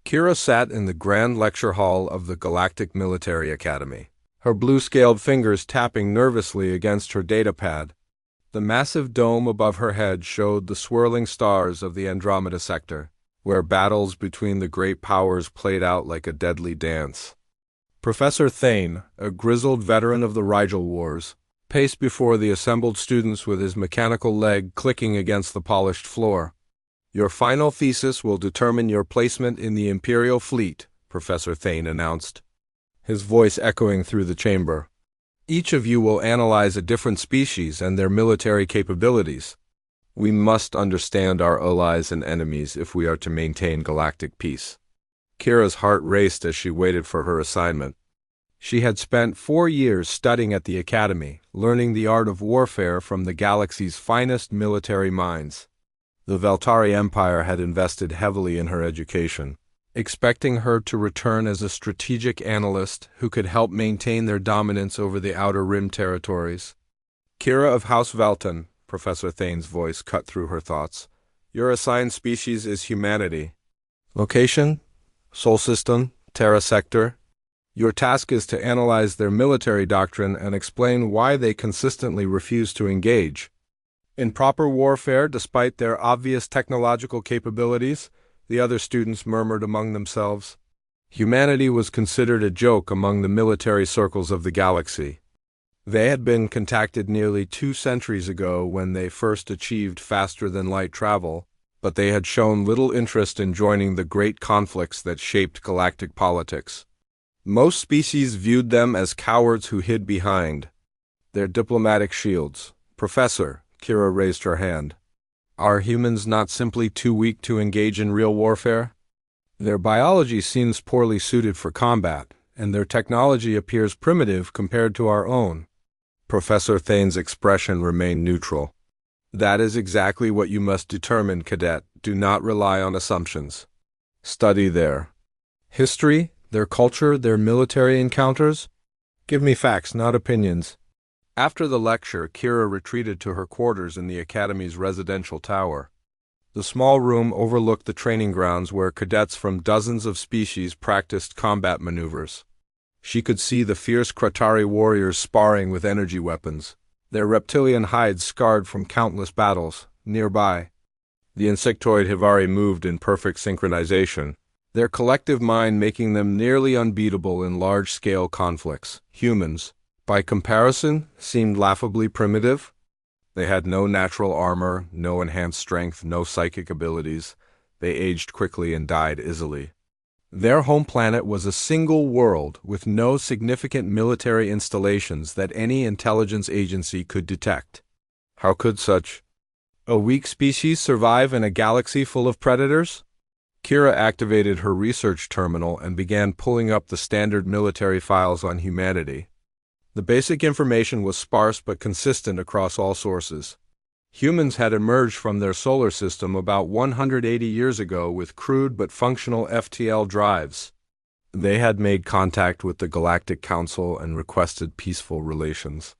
Kira sat in the grand lecture hall of the Galactic Military Academy, her blue-scaled fingers tapping nervously against her datapad. The massive dome above her head showed the swirling stars of the Andromeda sector, where battles between the great powers played out like a deadly dance. Professor Thane, a grizzled veteran of the Rigel Wars, paced before the assembled students with his mechanical leg clicking against the polished floor. "Your final thesis will determine your placement in the Imperial Fleet," Professor Thane announced, his voice echoing through the chamber. "Each of you will analyze a different species and their military capabilities. We must understand our allies and enemies if we are to maintain galactic peace." Kira's heart raced as she waited for her assignment. She had spent 4 years studying at the Academy, learning the art of warfare from the galaxy's finest military minds. The Veltari Empire had invested heavily in her education, expecting her to return as a strategic analyst who could help maintain their dominance over the Outer Rim territories. "Kira of House Velton," Professor Thane's voice cut through her thoughts. "Your assigned species is humanity. Location? Sol System, Terra Sector. Your task is to analyze their military doctrine and explain why they consistently refuse to engage. In proper warfare, despite their obvious technological capabilities," the other students murmured among themselves. Humanity was considered a joke among the military circles of the galaxy. They had been contacted nearly 2 centuries ago when they first achieved faster-than-light travel, but they had shown little interest in joining the great conflicts that shaped galactic politics. Most species viewed them as cowards who hid behind their diplomatic shields. "Professor," Kira raised her hand, "are humans not simply too weak to engage in real warfare? Their biology seems poorly suited for combat, and their technology appears primitive compared to our own." Professor Thane's expression remained neutral. "That is exactly what you must determine, cadet. Do not rely on assumptions. Study their history, their culture, their military encounters. Give me facts, not opinions." After the lecture, Kira retreated to her quarters in the Academy's residential tower. The small room overlooked the training grounds where cadets from dozens of species practiced combat maneuvers. She could see the fierce Kratari warriors sparring with energy weapons, their reptilian hides scarred from countless battles. Nearby, the insectoid Hivari moved in perfect synchronization, their collective mind making them nearly unbeatable in large-scale conflicts. Humans, by comparison, seemed laughably primitive. They had no natural armor, no enhanced strength, no psychic abilities. They aged quickly and died easily. Their home planet was a single world with no significant military installations that any intelligence agency could detect. How could such a weak species survive in a galaxy full of predators? Kira activated her research terminal and began pulling up the standard military files on humanity. The basic information was sparse but consistent across all sources. Humans had emerged from their solar system about 180 years ago with crude but functional FTL drives. They had made contact with the Galactic Council and requested peaceful relations.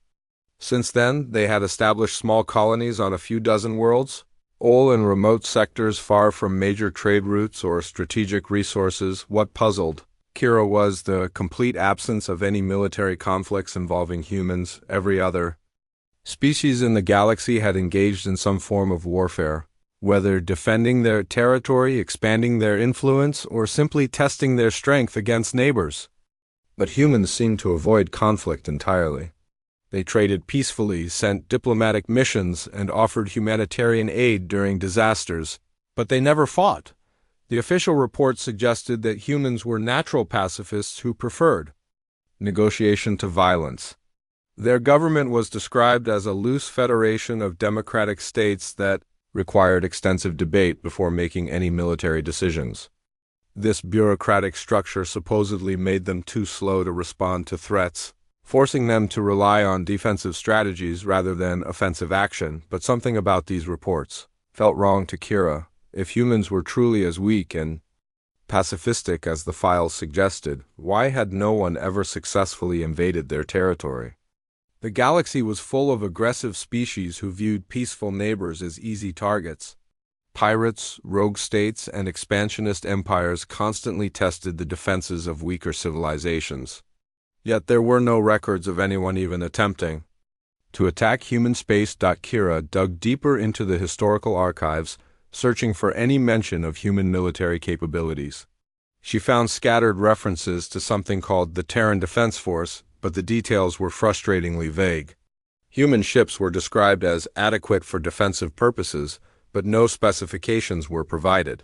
Since then, they had established small colonies on a few dozen worlds, all in remote sectors far from major trade routes or strategic resources. What puzzled Kira was the complete absence of any military conflicts involving humans. Every other species in the galaxy had engaged in some form of warfare, whether defending their territory, expanding their influence, or simply testing their strength against neighbors. But humans seemed to avoid conflict entirely. They traded peacefully, sent diplomatic missions, and offered humanitarian aid during disasters, but they never fought. The official report suggested that humans were natural pacifists who preferred negotiation to violence. Their government was described as a loose federation of democratic states that required extensive debate before making any military decisions. This bureaucratic structure supposedly made them too slow to respond to threats, forcing them to rely on defensive strategies rather than offensive action. But something about these reports felt wrong to Kira. If humans were truly as weak and pacifistic as the files suggested, why had no one ever successfully invaded their territory? The galaxy was full of aggressive species who viewed peaceful neighbors as easy targets. Pirates, rogue states, and expansionist empires constantly tested the defenses of weaker civilizations. Yet there were no records of anyone even attempting to attack human space. Kira dug deeper into the historical archives, searching for any mention of human military capabilities. She found scattered references to something called the Terran Defense Force, but the details were frustratingly vague. Human ships were described as adequate for defensive purposes, but no specifications were provided.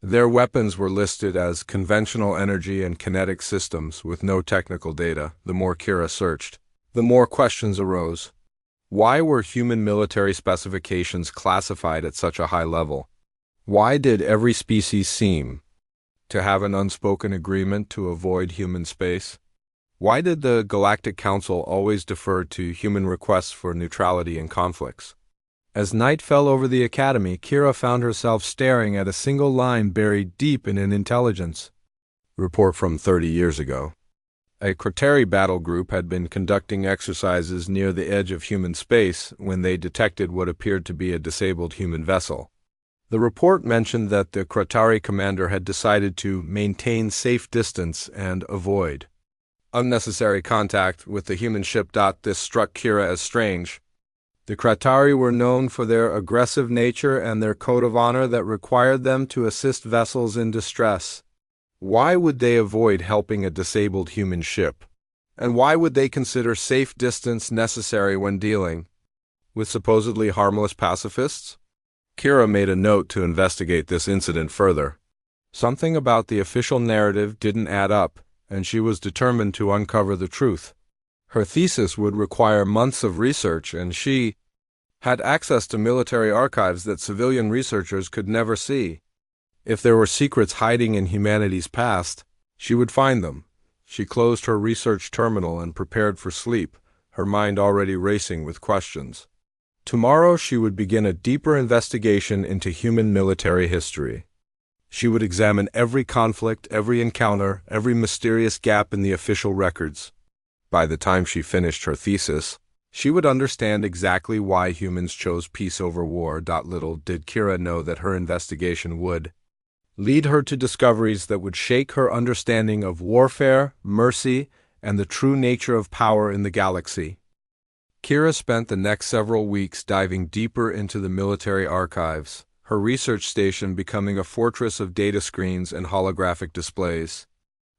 Their weapons were listed as conventional energy and kinetic systems with no technical data. The more Kira searched, the more questions arose. Why were human military specifications classified at such a high level? Why did every species seem to have an unspoken agreement to avoid human space? Why did the Galactic Council always defer to human requests for neutrality in conflicts? As night fell over the Academy, Kira found herself staring at a single line buried deep in an intelligence report from 30 years ago. A Krateri battle group had been conducting exercises near the edge of human space when they detected what appeared to be a disabled human vessel. The report mentioned that the Krateri commander had decided to maintain safe distance and avoid unnecessary contact with the human ship. This struck Kira as strange. The Krateri were known for their aggressive nature and their code of honor that required them to assist vessels in distress. Why would they avoid helping a disabled human ship? And why would they consider safe distance necessary when dealing with supposedly harmless pacifists? Kira made a note to investigate this incident further. Something about the official narrative didn't add up, and she was determined to uncover the truth. Her thesis would require months of research, and she had access to military archives that civilian researchers could never see. If there were secrets hiding in humanity's past, she would find them. She closed her research terminal and prepared for sleep, her mind already racing with questions. Tomorrow she would begin a deeper investigation into human military history. She would examine every conflict, every encounter, every mysterious gap in the official records. By the time she finished her thesis, she would understand exactly why humans chose peace over war. Little did Kira know that her investigation would lead her to discoveries that would shake her understanding of warfare, mercy, and the true nature of power in the galaxy. Kira spent the next several weeks diving deeper into the military archives, her research station becoming a fortress of data screens and holographic displays.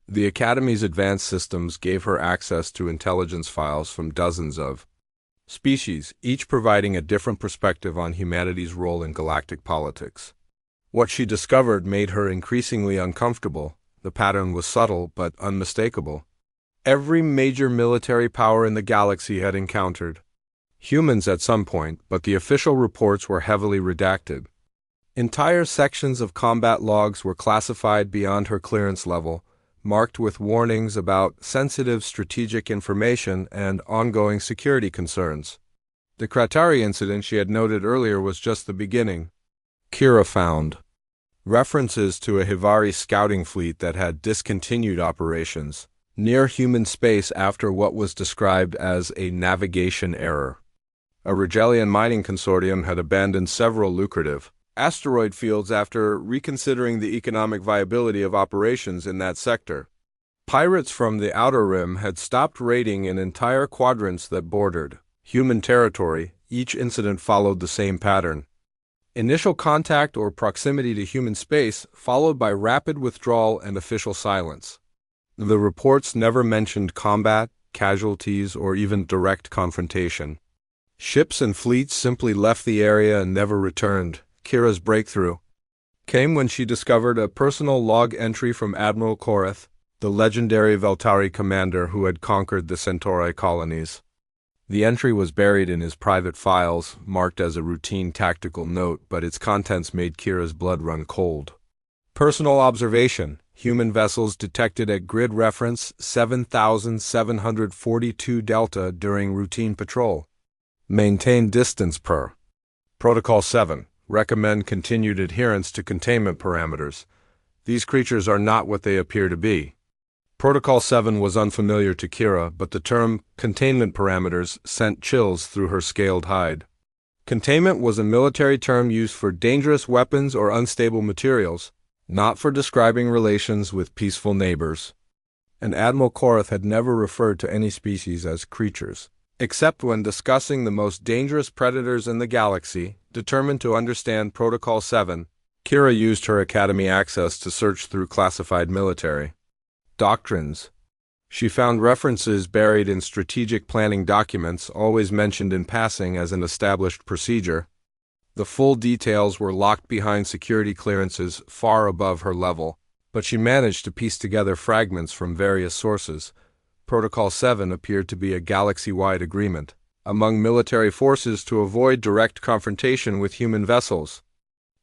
The Academy's advanced systems gave her access to intelligence files from dozens of species, each providing a different perspective on humanity's role in galactic politics. What she discovered made her increasingly uncomfortable. The pattern was subtle but unmistakable. Every major military power in the galaxy had encountered humans at some point, but the official reports were heavily redacted. Entire sections of combat logs were classified beyond her clearance level, marked with warnings about sensitive strategic information and ongoing security concerns. The Krateri incident she had noted earlier was just the beginning. Kira found references to a Hivari scouting fleet that had discontinued operations near human space after what was described as a navigation error. A Rigelian mining consortium had abandoned several lucrative asteroid fields after reconsidering the economic viability of operations in that sector. Pirates from the Outer Rim had stopped raiding in entire quadrants that bordered human territory. Each incident followed the same pattern. Initial contact or proximity to human space, followed by rapid withdrawal and official silence. The reports never mentioned combat, casualties, or even direct confrontation. Ships and fleets simply left the area and never returned. Kira's breakthrough came when she discovered a personal log entry from Admiral Korath, the legendary Veltari commander who had conquered the Centauri colonies. The entry was buried in his private files, marked as a routine tactical note, but its contents made Kira's blood run cold. Personal observation: human vessels detected at grid reference 7,742 Delta during routine patrol. Maintain distance per. Protocol 7. Recommend continued adherence to containment parameters. These creatures are not what they appear to be. Protocol 7 was unfamiliar to Kira, but the term containment parameters sent chills through her scaled hide. Containment was a military term used for dangerous weapons or unstable materials, not for describing relations with peaceful neighbors. And Admiral Korath had never referred to any species as creatures, except when discussing the most dangerous predators in the galaxy. Determined to understand Protocol 7, Kira used her Academy access to search through classified military doctrines. She found references buried in strategic planning documents, always mentioned in passing as an established procedure. The full details were locked behind security clearances far above her level, but she managed to piece together fragments from various sources. Protocol 7 appeared to be a galaxy-wide agreement among military forces to avoid direct confrontation with human vessels.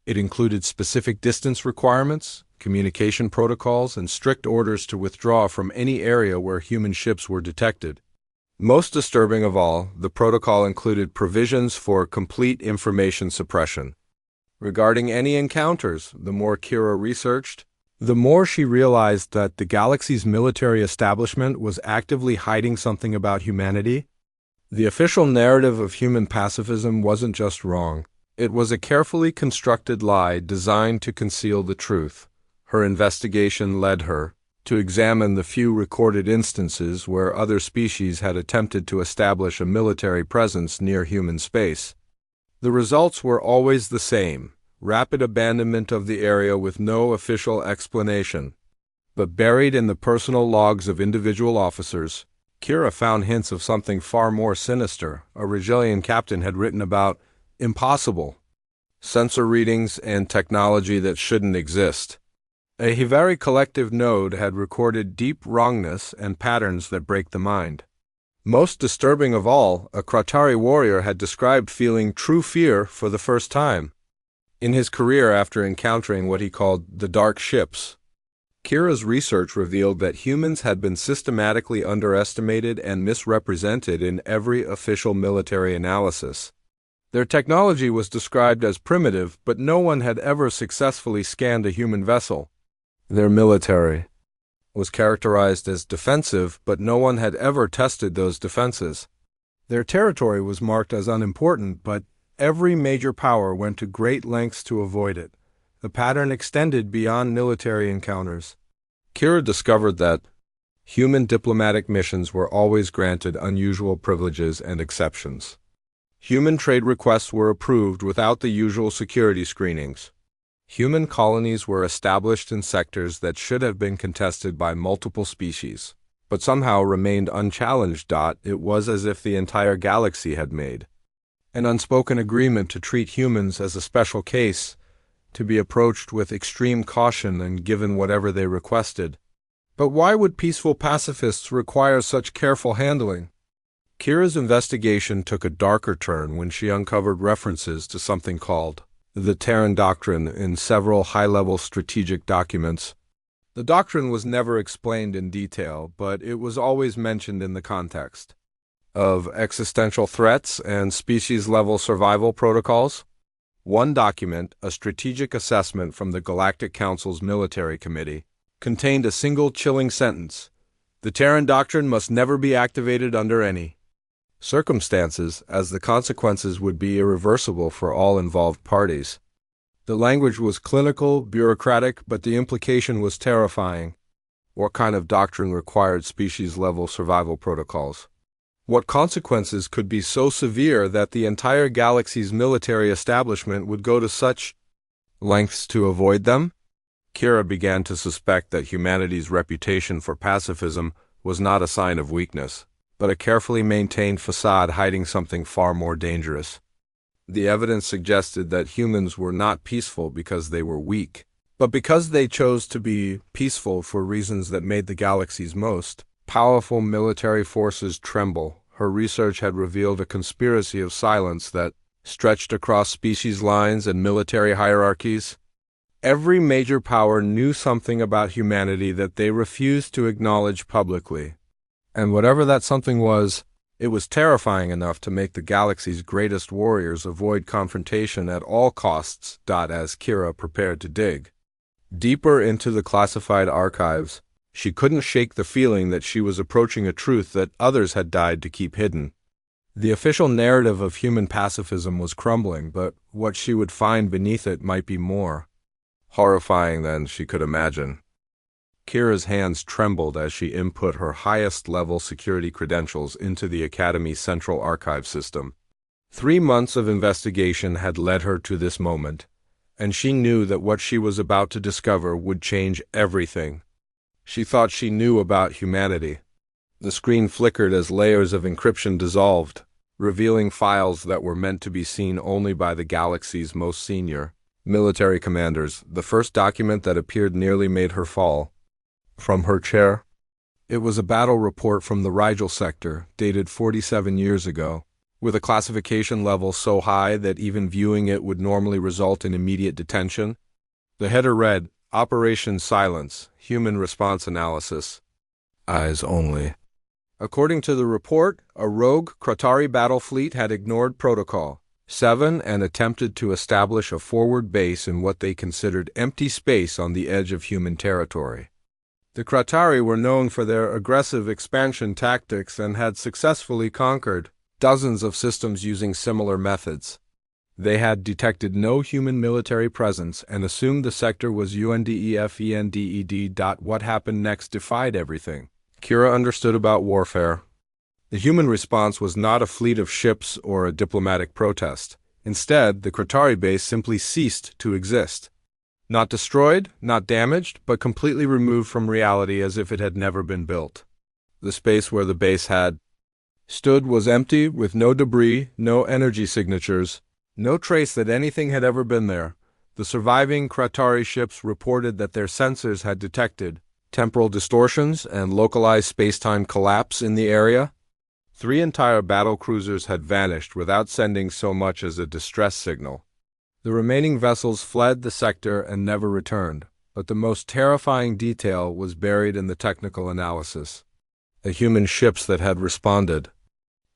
It included specific distance requirements, communication protocols, and strict orders to withdraw from any area where human ships were detected. Most disturbing of all, the protocol included provisions for complete information suppression. Regarding any encounters, the more Kira researched, the more she realized that the galaxy's military establishment was actively hiding something about humanity. The official narrative of human pacifism wasn't just wrong. It was a carefully constructed lie designed to conceal the truth. Her investigation led her to examine the few recorded instances where other species had attempted to establish a military presence near human space. The results were always the same: rapid abandonment of the area with no official explanation. But buried in the personal logs of individual officers, Kira found hints of something far more sinister. A Regilian captain had written about impossible sensor readings and technology that shouldn't exist. A Hivari collective node had recorded deep wrongness and patterns that break the mind. Most disturbing of all, a Kratari warrior had described feeling true fear for the first time in his career after encountering what he called the dark ships. Kira's research revealed that humans had been systematically underestimated and misrepresented in every official military analysis. Their technology was described as primitive, but no one had ever successfully scanned a human vessel. Their military was characterized as defensive, but no one had ever tested those defenses. Their territory was marked as unimportant, but every major power went to great lengths to avoid it. The pattern extended beyond military encounters. Kira discovered that human diplomatic missions were always granted unusual privileges and exceptions. Human trade requests were approved without the usual security screenings. Human colonies were established in sectors that should have been contested by multiple species, but somehow remained unchallenged. It was as if the entire galaxy had made an unspoken agreement to treat humans as a special case, to be approached with extreme caution and given whatever they requested. But why would peaceful pacifists require such careful handling? Kira's investigation took a darker turn when she uncovered references to something called the Terran Doctrine in several high-level strategic documents. The doctrine was never explained in detail, but it was always mentioned in the context of existential threats and species-level survival protocols. One document, a strategic assessment from the Galactic Council's military committee, contained a single chilling sentence: "The Terran Doctrine must never be activated under any circumstances, as the consequences would be irreversible for all involved parties." The language was clinical, bureaucratic, but the implication was terrifying. What kind of doctrine required species-level survival protocols? What consequences could be so severe that the entire galaxy's military establishment would go to such lengths to avoid them? Kira began to suspect that humanity's reputation for pacifism was not a sign of weakness, but a carefully maintained facade hiding something far more dangerous. The evidence suggested that humans were not peaceful because they were weak, but because they chose to be peaceful for reasons that made the galaxy's most powerful military forces tremble. Her research had revealed a conspiracy of silence that stretched across species lines and military hierarchies. Every major power knew something about humanity that they refused to acknowledge publicly. And whatever that something was, it was terrifying enough to make the galaxy's greatest warriors avoid confrontation at all costs. As Kira prepared to dig deeper into the classified archives, she couldn't shake the feeling that she was approaching a truth that others had died to keep hidden. The official narrative of human pacifism was crumbling, but what she would find beneath it might be more horrifying than she could imagine. Kira's hands trembled as she input her highest-level security credentials into the Academy's central archive system. 3 months of investigation had led her to this moment, and she knew that what she was about to discover would change everything. She thought she knew about humanity. The screen flickered as layers of encryption dissolved, revealing files that were meant to be seen only by the galaxy's most senior military commanders. The first document that appeared nearly made her fall from her chair. It was a battle report from the Rigel sector, dated 47 years ago, with a classification level so high that even viewing it would normally result in immediate detention. The header read, Operation Silence, Human Response Analysis. Eyes only. According to the report, a rogue Kratari battle fleet had ignored Protocol 7 and attempted to establish a forward base in what they considered empty space on the edge of human territory. The Kratari were known for their aggressive expansion tactics and had successfully conquered dozens of systems using similar methods. They had detected no human military presence and assumed the sector was UNDEFENDED. What happened next defied everything Kira understood about warfare. The human response was not a fleet of ships or a diplomatic protest. Instead, the Kratari base simply ceased to exist. Not destroyed, not damaged, but completely removed from reality as if it had never been built. The space where the base had stood was empty, with no debris, no energy signatures, no trace that anything had ever been there. The surviving Kratari ships reported that their sensors had detected temporal distortions and localized space-time collapse in the area. 3 entire battle cruisers had vanished without sending so much as a distress signal. The remaining vessels fled the sector and never returned, but the most terrifying detail was buried in the technical analysis. The human ships that had responded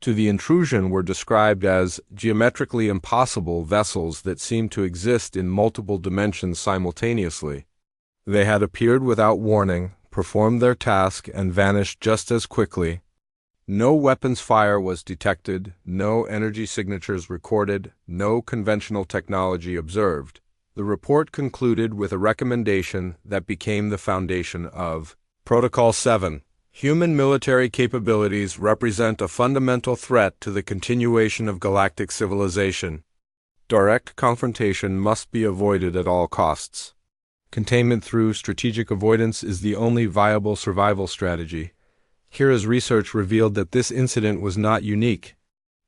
to the intrusion were described as geometrically impossible vessels that seemed to exist in multiple dimensions simultaneously. They had appeared without warning, performed their task, and vanished just as quickly. No weapons fire was detected, no energy signatures recorded, no conventional technology observed. The report concluded with a recommendation that became the foundation of Protocol 7. Human military capabilities represent a fundamental threat to the continuation of galactic civilization. Direct confrontation must be avoided at all costs. Containment through strategic avoidance is the only viable survival strategy. Kira's research revealed that this incident was not unique.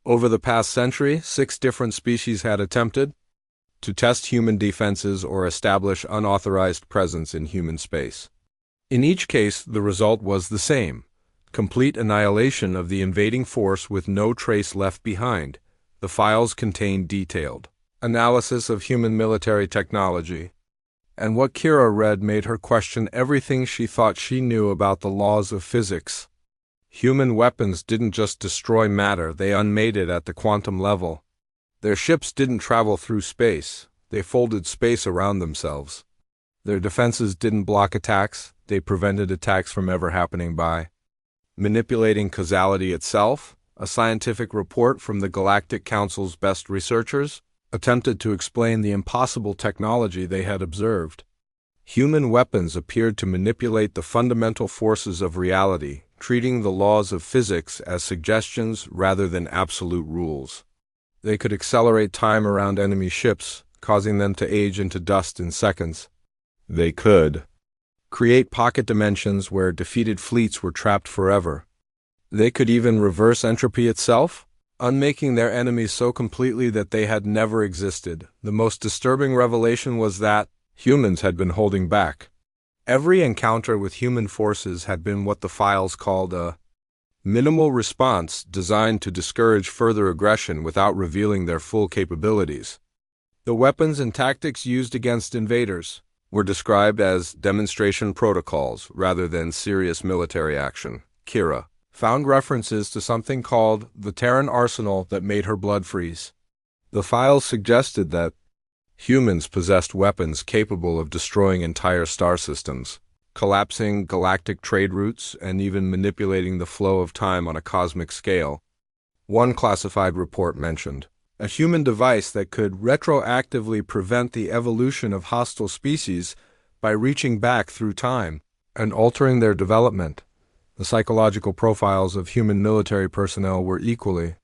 Over the past century, 6 different species had attempted to test human defenses or establish unauthorized presence in human space. In each case, the result was the same: complete annihilation of the invading force with no trace left behind. The files contained detailed analysis of human military technology, and what Kira read made her question everything she thought she knew about the laws of physics. Human weapons didn't just destroy matter, they unmade it at the quantum level. Their ships didn't travel through space, they folded space around themselves. Their defenses didn't block attacks, they prevented attacks from ever happening by manipulating causality itself. A scientific report from the Galactic Council's best researchers attempted to explain the impossible technology they had observed. Human weapons appeared to manipulate the fundamental forces of reality, treating the laws of physics as suggestions rather than absolute rules. They could accelerate time around enemy ships, causing them to age into dust in seconds. They could create pocket dimensions where defeated fleets were trapped forever. They could even reverse entropy itself, unmaking their enemies so completely that they had never existed. The most disturbing revelation was that humans had been holding back. Every encounter with human forces had been what the files called a minimal response, designed to discourage further aggression without revealing their full capabilities. The weapons and tactics used against invaders were described as demonstration protocols rather than serious military action. Kira found references to something called the Terran Arsenal that made her blood freeze. The files suggested that humans possessed weapons capable of destroying entire star systems, collapsing galactic trade routes, and even manipulating the flow of time on a cosmic scale. One classified report mentioned a human device that could retroactively prevent the evolution of hostile species by reaching back through time and altering their development. The psychological profiles of human military personnel were equally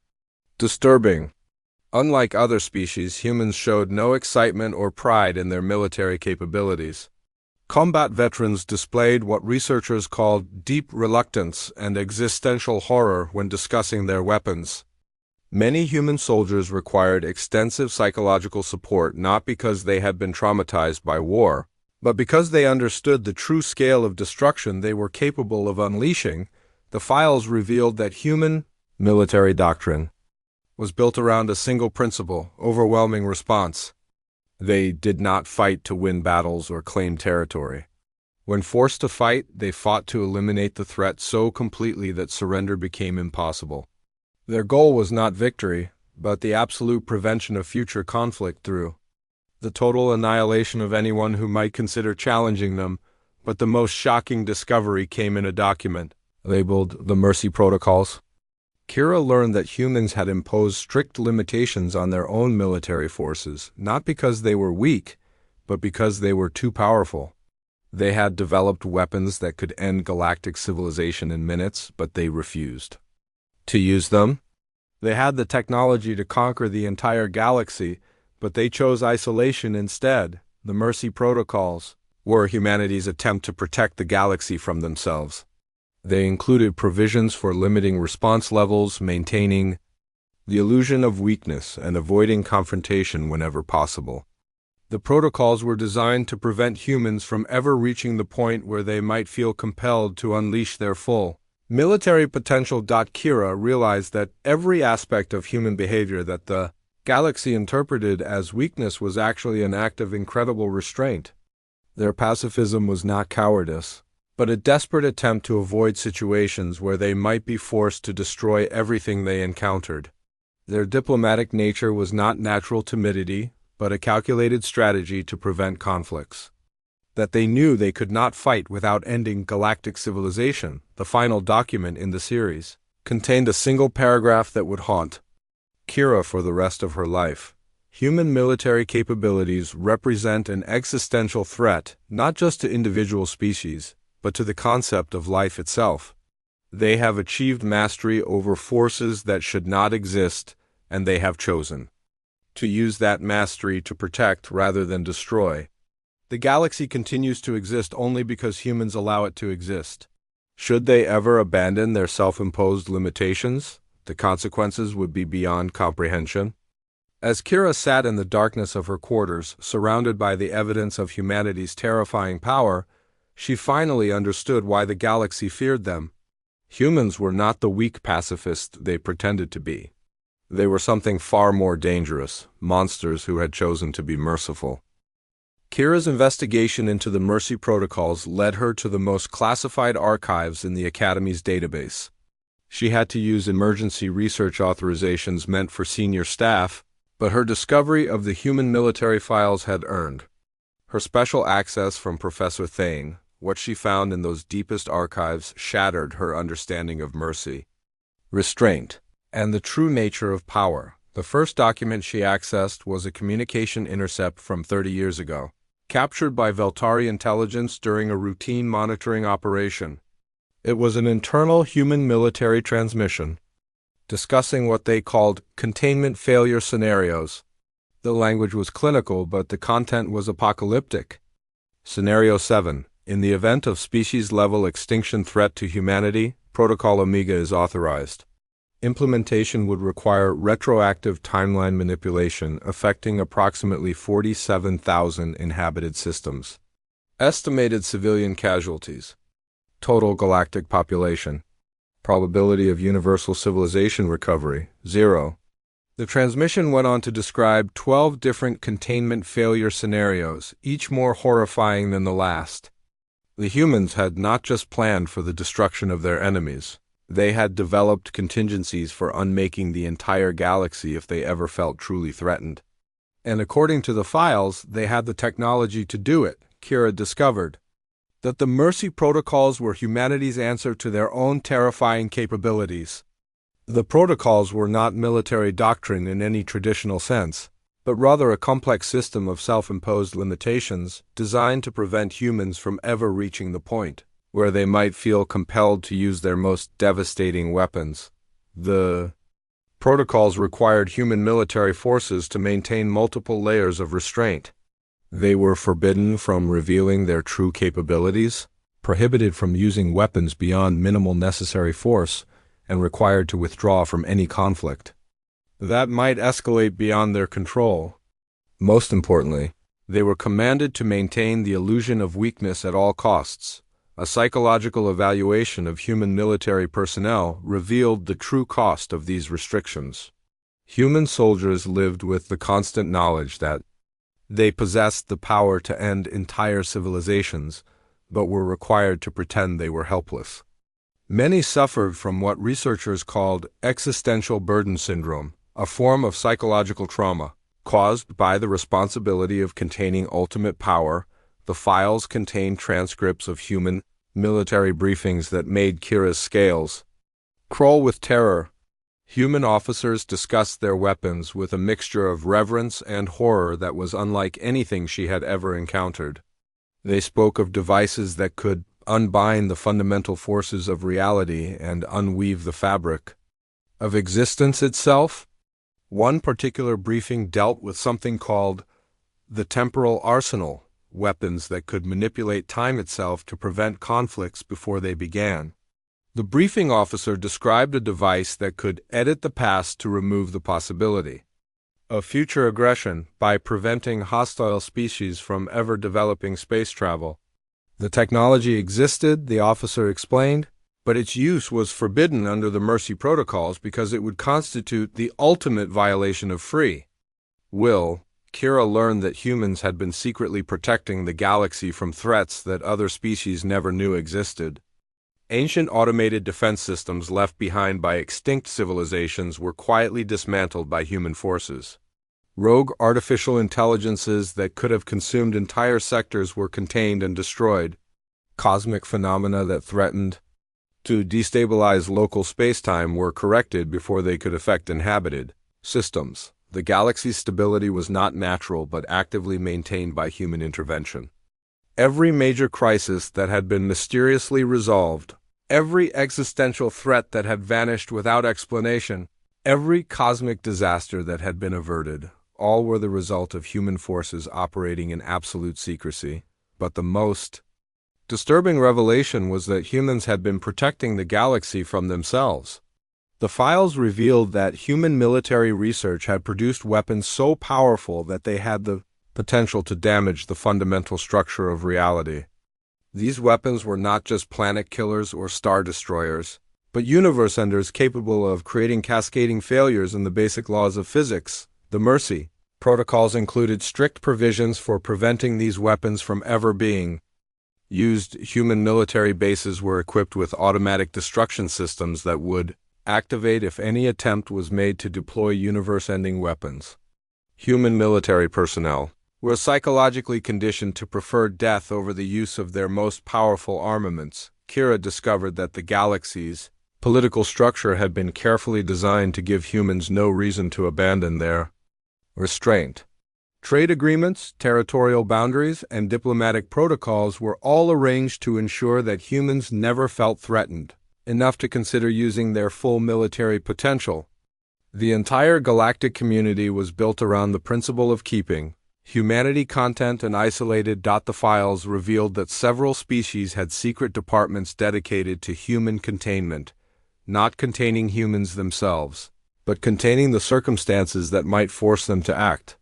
disturbing. Unlike other species, humans showed no excitement or pride in their military capabilities. Combat veterans displayed what researchers called deep reluctance and existential horror when discussing their weapons. Many human soldiers required extensive psychological support not because they had been traumatized by war, but because they understood the true scale of destruction they were capable of unleashing. The files revealed that human military doctrine was built around a single principle: overwhelming response. They did not fight to win battles or claim territory. When forced to fight, they fought to eliminate the threat so completely that surrender became impossible. Their goal was not victory, but the absolute prevention of future conflict through the total annihilation of anyone who might consider challenging them. But the most shocking discovery came in a document labeled the Mercy Protocols. Kira learned that humans had imposed strict limitations on their own military forces, not because they were weak, but because they were too powerful. They had developed weapons that could end galactic civilization in minutes, but they refused to use them. They had the technology to conquer the entire galaxy, but they chose isolation instead. The Mercy Protocols were humanity's attempt to protect the galaxy from themselves. They included provisions for limiting response levels, maintaining the illusion of weakness, and avoiding confrontation whenever possible. The protocols were designed to prevent humans from ever reaching the point where they might feel compelled to unleash their full military potential. Kira realized that every aspect of human behavior that the galaxy interpreted as weakness was actually an act of incredible restraint. Their pacifism was not cowardice, but a desperate attempt to avoid situations where they might be forced to destroy everything they encountered. Their diplomatic nature was not natural timidity, but a calculated strategy to prevent conflicts. That they knew they could not fight without ending galactic civilization. The final document in the series contained a single paragraph that would haunt Kira for the rest of her life. Human military capabilities represent an existential threat, not just to individual species, but to the concept of life itself. They have achieved mastery over forces that should not exist, and they have chosen to use that mastery to protect rather than destroy. The galaxy continues to exist only because humans allow it to exist. Should they ever abandon their self-imposed limitations, the consequences would be beyond comprehension. As Kira sat in the darkness of her quarters, surrounded by the evidence of humanity's terrifying power, she finally understood why the galaxy feared them. Humans were not the weak pacifists they pretended to be. They were something far more dangerous, monsters who had chosen to be merciful. Kira's investigation into the Mercy Protocols led her to the most classified archives in the Academy's database. She had to use emergency research authorizations meant for senior staff, but her discovery of the human military files had earned her special access from Professor Thane. What she found in those deepest archives shattered her understanding of mercy, restraint, and the true nature of power. The first document she accessed was a communication intercept from 30 years ago, captured by Veltari intelligence during a routine monitoring operation. It was an internal human military transmission, discussing what they called containment failure scenarios. The language was clinical, but the content was apocalyptic. Scenario 7. In the event of species-level extinction threat to humanity, Protocol Omega is authorized. Implementation would require retroactive timeline manipulation affecting approximately 47,000 inhabited systems. Estimated civilian casualties. Total galactic population. Probability of universal civilization recovery, 0. The transmission went on to describe 12 different containment failure scenarios, each more horrifying than the last. The humans had not just planned for the destruction of their enemies. They had developed contingencies for unmaking the entire galaxy if they ever felt truly threatened. And according to the files, they had the technology to do it. Kira discovered that the Mercy Protocols were humanity's answer to their own terrifying capabilities. The protocols were not military doctrine in any traditional sense, but rather a complex system of self-imposed limitations designed to prevent humans from ever reaching the point where they might feel compelled to use their most devastating weapons. The protocols required human military forces to maintain multiple layers of restraint. They were forbidden from revealing their true capabilities, prohibited from using weapons beyond minimal necessary force, and required to withdraw from any conflict that might escalate beyond their control. Most importantly, they were commanded to maintain the illusion of weakness at all costs. A psychological evaluation of human military personnel revealed the true cost of these restrictions. Human soldiers lived with the constant knowledge that they possessed the power to end entire civilizations, but were required to pretend they were helpless. Many suffered from what researchers called existential burden syndrome, a form of psychological trauma caused by the responsibility of containing ultimate power. The files contained transcripts of human military briefings that made Kira's scales crawl with terror. Human officers discussed their weapons with a mixture of reverence and horror that was unlike anything she had ever encountered. They spoke of devices that could unbind the fundamental forces of reality and unweave the fabric of existence itself. One particular briefing dealt with something called the temporal arsenal, weapons that could manipulate time itself to prevent conflicts before they began. The briefing officer described a device that could edit the past to remove the possibility of future aggression by preventing hostile species from ever developing space travel. The technology existed, the officer explained, but its use was forbidden under the Mercy protocols because it would constitute the ultimate violation of free will. Kira learned that humans had been secretly protecting the galaxy from threats that other species never knew existed. Ancient automated defense systems left behind by extinct civilizations were quietly dismantled by human forces. Rogue artificial intelligences that could have consumed entire sectors were contained and destroyed. Cosmic phenomena that threatened to destabilize local spacetime were corrected before they could affect inhabited systems. The galaxy's stability was not natural but actively maintained by human intervention. Every major crisis that had been mysteriously resolved, every existential threat that had vanished without explanation, every cosmic disaster that had been averted, all were the result of human forces operating in absolute secrecy. But the most disturbing revelation was that humans had been protecting the galaxy from themselves. The files revealed that human military research had produced weapons so powerful that they had the potential to damage the fundamental structure of reality. These weapons were not just planet killers or star destroyers, but universe enders capable of creating cascading failures in the basic laws of physics. The Mercy protocols included strict provisions for preventing these weapons from ever being used. Human military bases were equipped with automatic destruction systems that would activate if any attempt was made to deploy universe-ending weapons. Human military personnel were psychologically conditioned to prefer death over the use of their most powerful armaments. Kira discovered that the galaxy's political structure had been carefully designed to give humans no reason to abandon their restraint. Trade agreements, territorial boundaries, and diplomatic protocols were all arranged to ensure that humans never felt threatened enough to consider using their full military potential. The entire galactic community was built around the principle of keeping humanity content and isolated. The files revealed that several species had secret departments dedicated to human containment, not containing humans themselves, but containing the circumstances that might force them to act.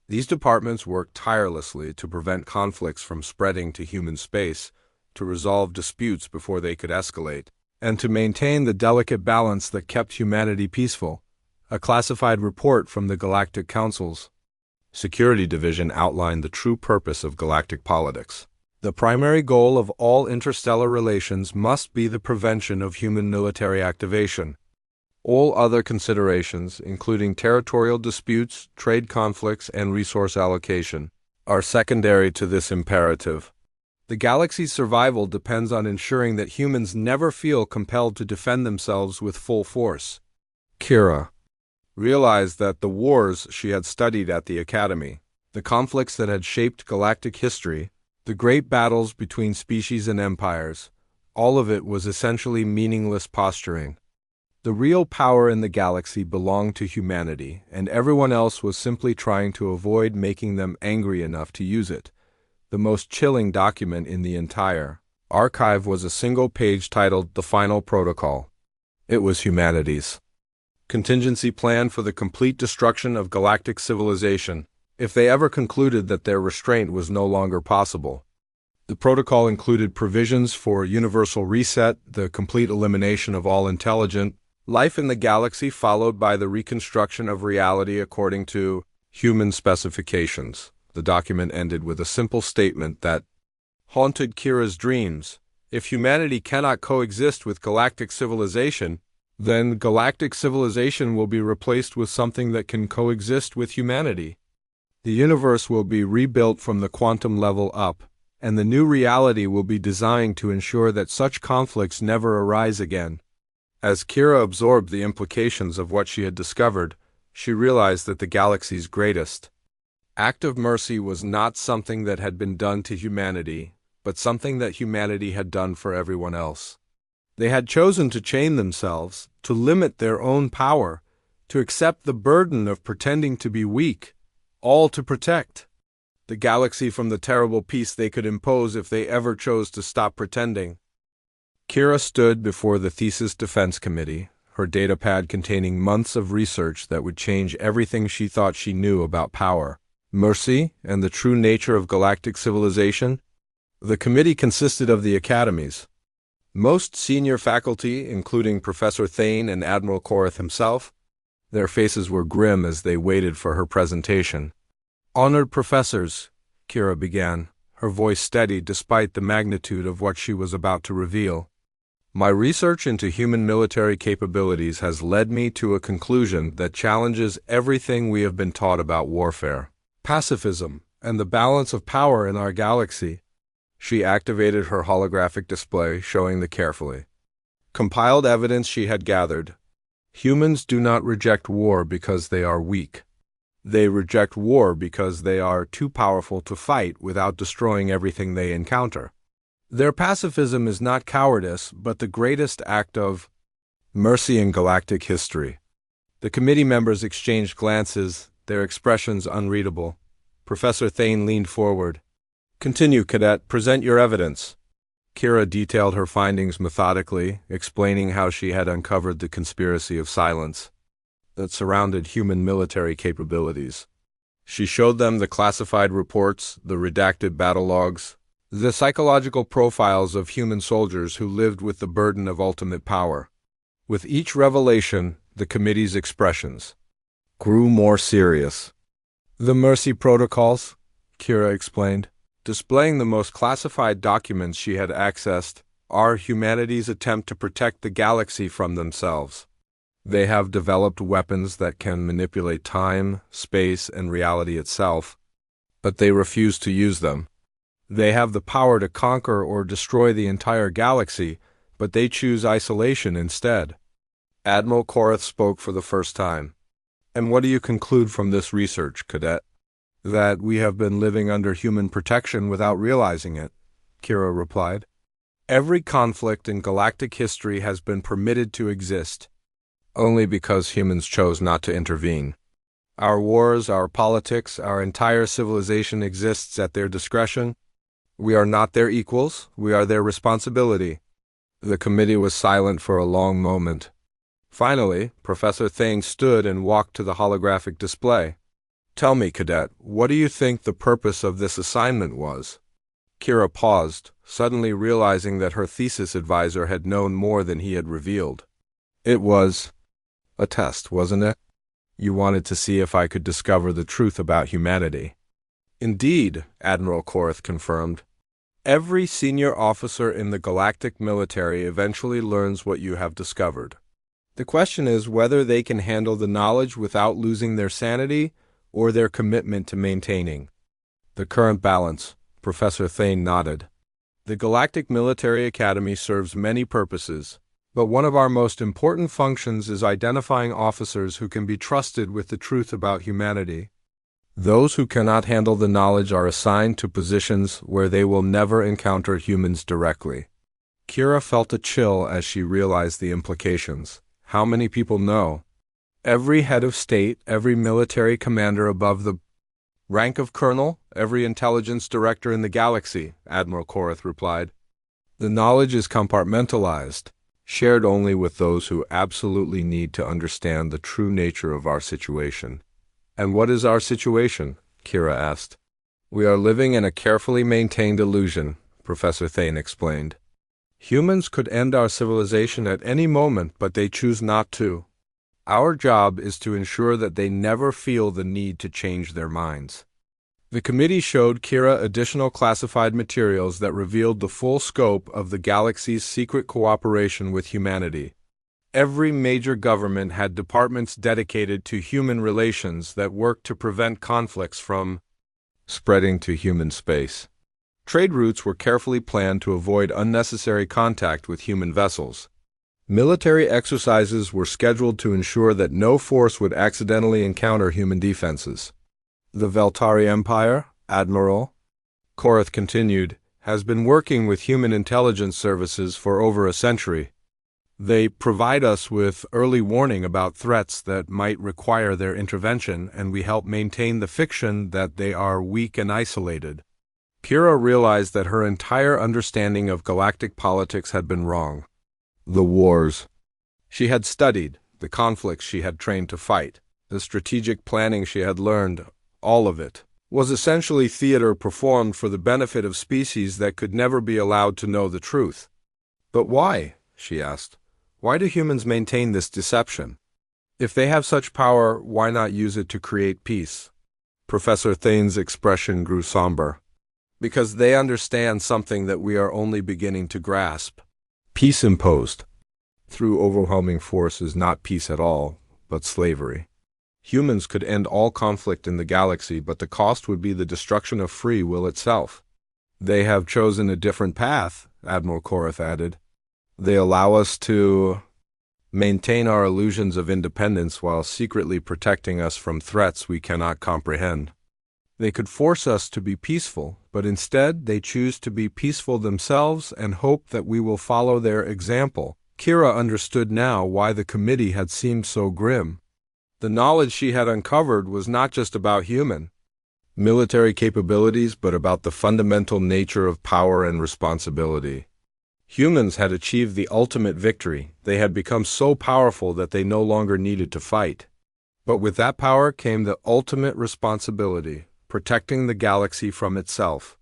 These departments worked tirelessly to prevent conflicts from spreading to human space, to resolve disputes before they could escalate, and to maintain the delicate balance that kept humanity peaceful. A classified report from the Galactic Council's Security Division outlined the true purpose of galactic politics. The primary goal of all interstellar relations must be the prevention of human military activation. All other considerations, including territorial disputes, trade conflicts, and resource allocation, are secondary to this imperative. The galaxy's survival depends on ensuring that humans never feel compelled to defend themselves with full force. Kira realized that the wars she had studied at the Academy, the conflicts that had shaped galactic history, the great battles between species and empires, all of it was essentially meaningless posturing. The real power in the galaxy belonged to humanity, and everyone else was simply trying to avoid making them angry enough to use it. The most chilling document in the entire archive was a single page titled The Final Protocol. It was humanity's contingency plan for the complete destruction of galactic civilization, if they ever concluded that their restraint was no longer possible. The protocol included provisions for universal reset, the complete elimination of all intelligent life in the galaxy, followed by the reconstruction of reality according to human specifications. The document ended with a simple statement that haunted Kira's dreams. If humanity cannot coexist with galactic civilization, then galactic civilization will be replaced with something that can coexist with humanity. The universe will be rebuilt from the quantum level up, and the new reality will be designed to ensure that such conflicts never arise again. As Kira absorbed the implications of what she had discovered, she realized that the galaxy's greatest act of mercy was not something that had been done to humanity, but something that humanity had done for everyone else. They had chosen to chain themselves, to limit their own power, to accept the burden of pretending to be weak, all to protect the galaxy from the terrible peace they could impose if they ever chose to stop pretending. Kira stood before the Thesis Defense Committee, her datapad containing months of research that would change everything she thought she knew about power, mercy, and the true nature of galactic civilization. The committee consisted of the Academy's most senior faculty, including Professor Thane and Admiral Korath himself. Their faces were grim as they waited for her presentation. "Honored professors," Kira began, her voice steady despite the magnitude of what she was about to reveal. "My research into human military capabilities has led me to a conclusion that challenges everything we have been taught about warfare, pacifism, and the balance of power in our galaxy." She activated her holographic display, showing the carefully compiled evidence she had gathered. Humans do not reject war because they are weak. They reject war because they are too powerful to fight without destroying everything they encounter. Their pacifism is not cowardice, but the greatest act of mercy in galactic history. The committee members exchanged glances, their expressions unreadable. Professor Thane leaned forward. "Continue, Cadet. Present your evidence." Kira detailed her findings methodically, explaining how she had uncovered the conspiracy of silence that surrounded human military capabilities. She showed them the classified reports, the redacted battle logs, the psychological profiles of human soldiers who lived with the burden of ultimate power. With each revelation, the committee's expressions grew more serious. "The Mercy Protocols," Kira explained, displaying the most classified documents she had accessed, are humanity's attempt to protect the galaxy from themselves. They have developed weapons that can manipulate time, space, and reality itself, but they refuse to use them. They have the power to conquer or destroy the entire galaxy, but they choose isolation instead. Admiral Korath spoke for the first time. "And what do you conclude from this research, Cadet?" "That we have been living under human protection without realizing it," Kira replied. "Every conflict in galactic history has been permitted to exist, only because humans chose not to intervene. Our wars, our politics, our entire civilization exists at their discretion. We are not their equals, we are their responsibility." The committee was silent for a long moment. Finally, Professor Thane stood and walked to the holographic display. "Tell me, Cadet, what do you think the purpose of this assignment was?" Kira paused, suddenly realizing that her thesis advisor had known more than he had revealed. "It was a test, wasn't it? You wanted to see if I could discover the truth about humanity." "Indeed," Admiral Korath confirmed. "Every senior officer in the galactic military eventually learns what you have discovered. The question is whether they can handle the knowledge without losing their sanity or their commitment to maintaining the current balance." Professor Thane nodded. "The Galactic Military Academy serves many purposes. But one of our most important functions is identifying officers who can be trusted with the truth about humanity. Those who cannot handle the knowledge are assigned to positions where they will never encounter humans directly. Kira felt a chill as she realized the implications. How many people know? Every head of state, every military commander above the rank of colonel, every intelligence director in the galaxy, Admiral Korath replied. The knowledge is compartmentalized, shared only with those who absolutely need to understand the true nature of our situation. And what is our situation? Kira asked. We are living in a carefully maintained illusion, Professor Thane explained. Humans could end our civilization at any moment, but they choose not to. Our job is to ensure that they never feel the need to change their minds. The committee showed Kira additional classified materials that revealed the full scope of the galaxy's secret cooperation with humanity. Every major government had departments dedicated to human relations that worked to prevent conflicts from spreading to human space. Trade routes were carefully planned to avoid unnecessary contact with human vessels. Military exercises were scheduled to ensure that no force would accidentally encounter human defenses. The Veltari Empire, Admiral Korath continued, has been working with human intelligence services for over a century. They provide us with early warning about threats that might require their intervention, and we help maintain the fiction that they are weak and isolated. Kira realized that her entire understanding of galactic politics had been wrong. The wars she had studied, the conflicts she had trained to fight, the strategic planning she had learned, all of it was essentially theater performed for the benefit of species that could never be allowed to know the truth. But why? She asked. Why do humans maintain this deception? If they have such power, why not use it to create peace? Professor Thane's expression grew somber. Because they understand something that we are only beginning to grasp. Peace imposed through overwhelming force is not peace at all, but slavery. Humans could end all conflict in the galaxy, but the cost would be the destruction of free will itself. They have chosen a different path, Admiral Korath added. They allow us to maintain our illusions of independence while secretly protecting us from threats we cannot comprehend. They could force us to be peaceful, but instead they choose to be peaceful themselves and hope that we will follow their example. Kira understood now why the committee had seemed so grim. The knowledge she had uncovered was not just about human military capabilities, but about the fundamental nature of power and responsibility. Humans had achieved the ultimate victory. They had become so powerful that they no longer needed to fight. But with that power came the ultimate responsibility, protecting the galaxy from itself.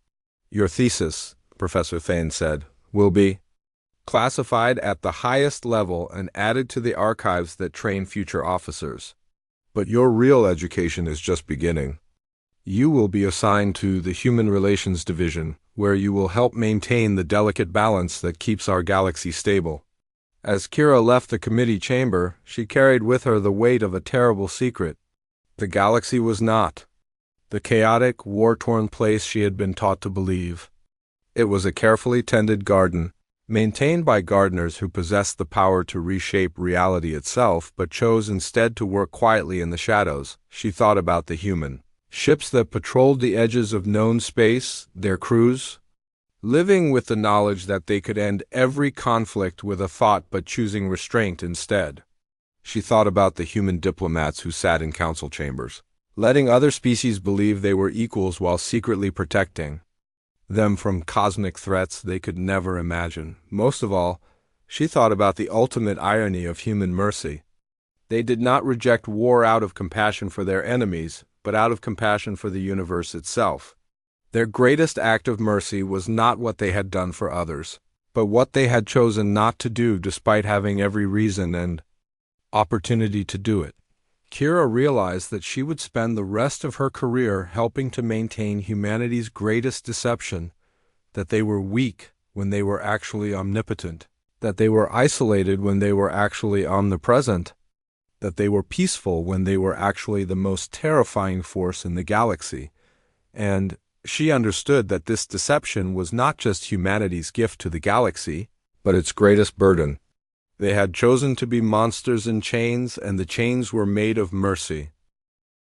Your thesis, Professor Thane said, will be classified at the highest level and added to the archives that train future officers. But your real education is just beginning. You will be assigned to the Human Relations Division, where you will help maintain the delicate balance that keeps our galaxy stable. As Kira left the committee chamber, she carried with her the weight of a terrible secret. The galaxy was not the chaotic, war-torn place she had been taught to believe. It was a carefully tended garden, maintained by gardeners who possessed the power to reshape reality itself, but chose instead to work quietly in the shadows. She thought about the human ships that patrolled the edges of known space, their crews, living with the knowledge that they could end every conflict with a thought but choosing restraint instead. She thought about the human diplomats who sat in council chambers, letting other species believe they were equals while secretly protecting them from cosmic threats they could never imagine. Most of all, she thought about the ultimate irony of human mercy. They did not reject war out of compassion for their enemies, but out of compassion for the universe itself. Their greatest act of mercy was not what they had done for others, but what they had chosen not to do despite having every reason and opportunity to do it. Kira realized that she would spend the rest of her career helping to maintain humanity's greatest deception, that they were weak when they were actually omnipotent, that they were isolated when they were actually omnipresent, that they were peaceful when they were actually the most terrifying force in the galaxy. And she understood that this deception was not just humanity's gift to the galaxy, but its greatest burden. They had chosen to be monsters in chains, and the chains were made of mercy.